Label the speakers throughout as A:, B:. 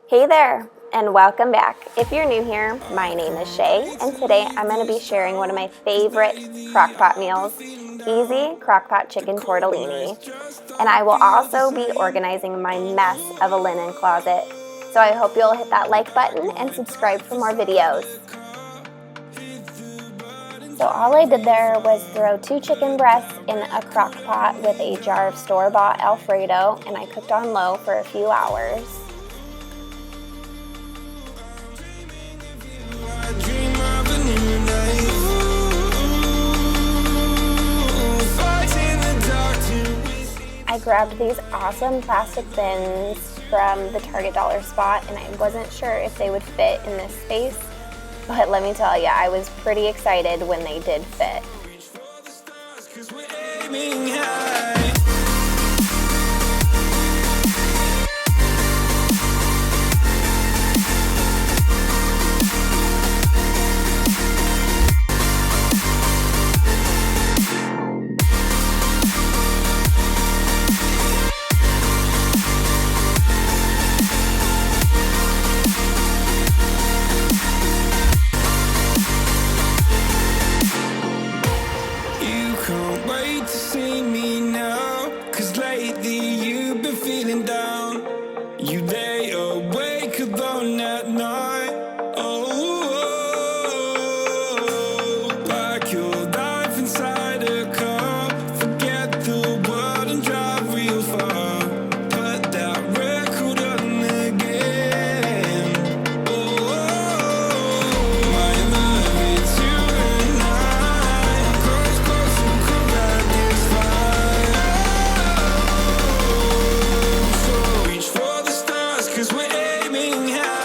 A: Hey there, and welcome back. If you're new here, my name is Shea, and today I'm going to be sharing one of my favorite crockpot meals, easy crockpot chicken tortellini. And I will also be organizing my mess of a linen closet. So I hope you'll hit that like button and subscribe for more videos. So all I did there was throw 2 chicken breasts in a crock pot with a jar of store-bought Alfredo, and I cooked on low for a few hours. I grabbed these awesome plastic bins from the Target dollar spot, and I wasn't sure if they would fit in this space, but let me tell you, I was pretty excited when they did fit.
B: You lay awake alone at night. Oh, like your life inside a car. Forget the world and drive real far. Put that record on again. Oh, my love, it's you and I. Close, close, and come back this far. So reach for the stars, 'cause we're aiming high.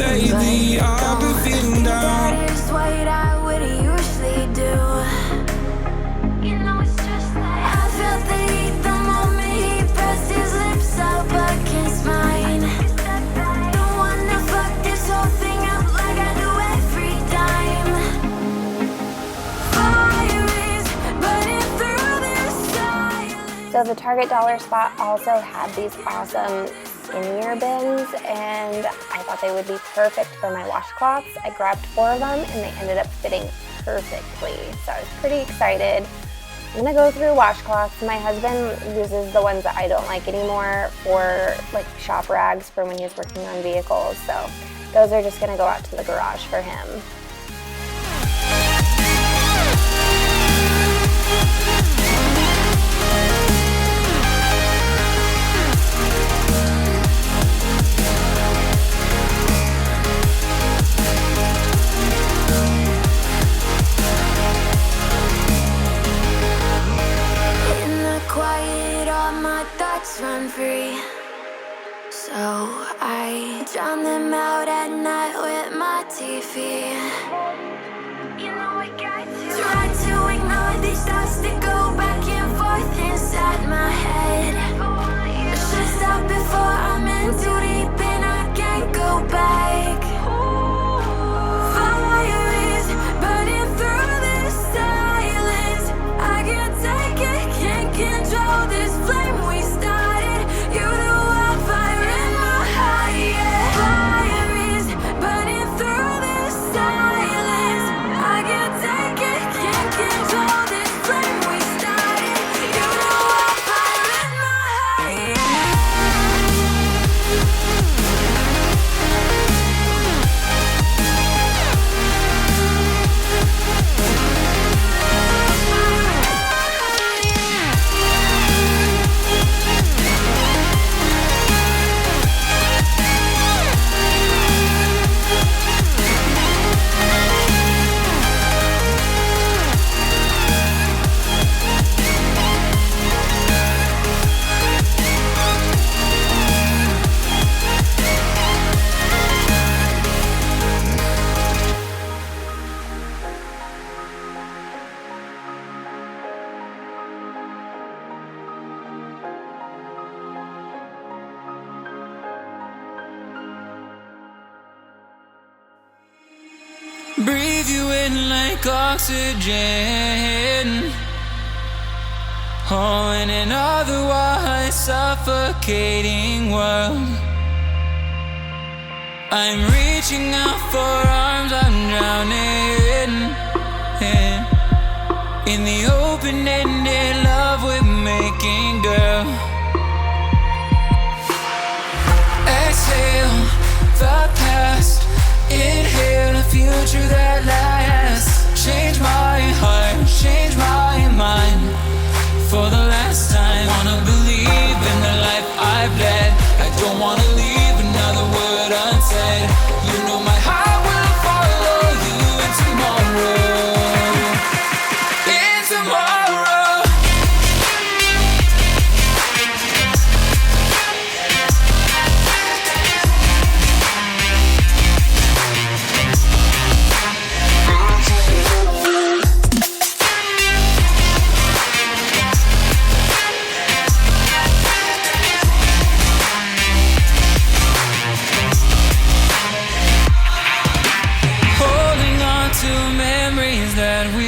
B: Lately I've been feeling down.
C: Is what I would usually do. You know it's just like I felt the heat the moment he pressed his lips up against mine. Don't wanna fuck this whole thing up like I do every time. Fire is burning through this silence.
A: So the Target dollar spot also had these awesome skinnier bins, and I thought they would be perfect for my washcloths. I grabbed 4 of them and they ended up fitting perfectly, so I was pretty excited. I'm gonna go through washcloths. My husband uses the ones that I don't like anymore for like shop rags for when he's working on vehicles, so those are just gonna go out to the garage for him.
C: Run free, so I drown them out at night with my TV. You know I got to try to ignore these thoughts that go back.
D: breathe you in like oxygen. Oh, in an otherwise suffocating world, I'm reaching out for arms, I'm drowning in the open-ended love we're making, girl. Exhale the past, inhale a future that lasts. Change my heart, change my mind for the last time. Wanna believe in the life I've led. I don't wanna leave another word unsaid. You know my heart will follow you in tomorrow. In tomorrow.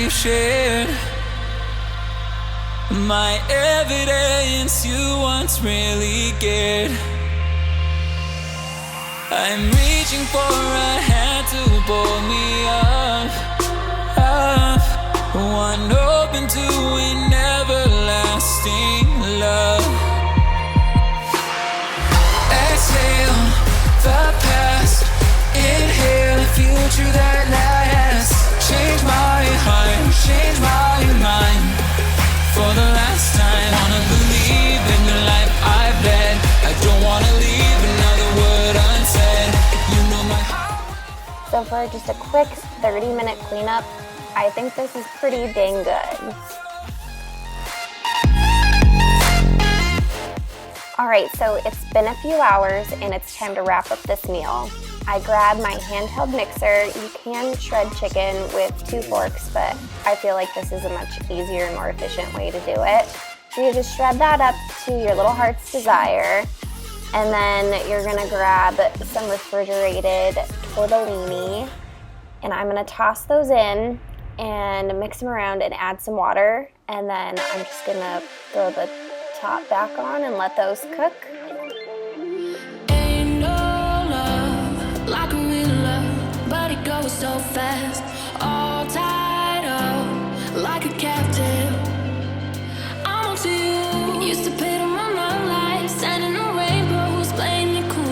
D: Shared my evidence you once really cared. I'm reaching for a hand to pull me up, one open to an everlasting love. Exhale the past, inhale a future that lasts. Change my heart, change my mind for the last time. Wanna believe in the life I've led. I don't wanna leave another word unsaid. You know my heart.
A: So for just a quick 30-minute cleanup, I think this is pretty dang good. Alright, so it's been a few hours and it's time to wrap up this meal. I grabbed my handheld mixer. You can shred chicken with 2 forks, but I feel like this is a much easier and more efficient way to do it. So you just shred that up to your little heart's desire. And then you're gonna grab some refrigerated tortellini, and I'm gonna toss those in and mix them around and add some water. And then I'm just gonna throw the top back on and let those cook.
C: Like a real love, but it goes so fast. All tied up, like a captive. I'm on to you. Used to pay to my own life, sending the rainbows, playing it cool.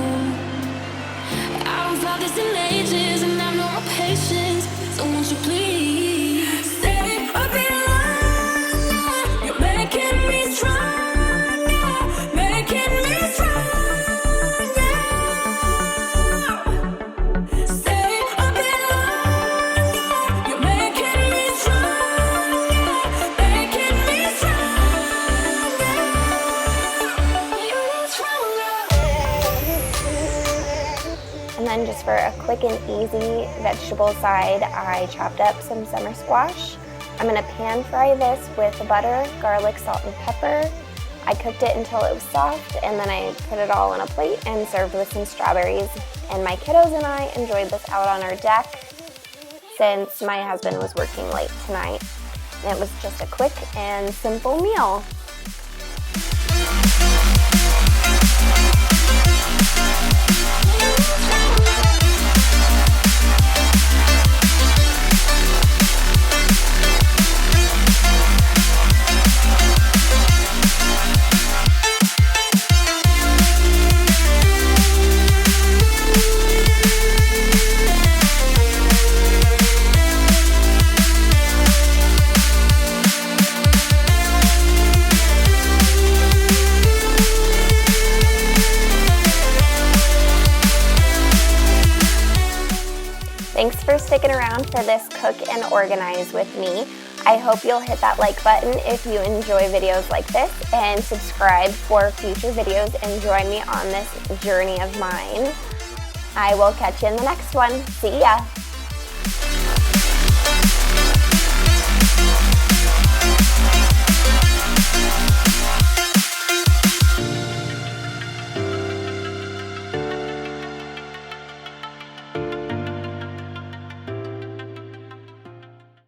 C: I haven't felt this in ages, and I've no more patience. So won't you please stay a bit longer? You're making me stronger, making me stronger.
A: And then just for a quick and easy vegetable side, I chopped up some summer squash. I'm gonna pan fry this with butter, garlic, salt, and pepper. I cooked it until it was soft, and then I put it all on a plate and served with some strawberries. And my kiddos and I enjoyed this out on our deck since my husband was working late tonight. And it was just a quick and simple meal. Thanks for sticking around for this Cook and Organize with me. I hope you'll hit that like button if you enjoy videos like this, and subscribe for future videos and join me on this journey of mine. I will catch you in the next one. See ya!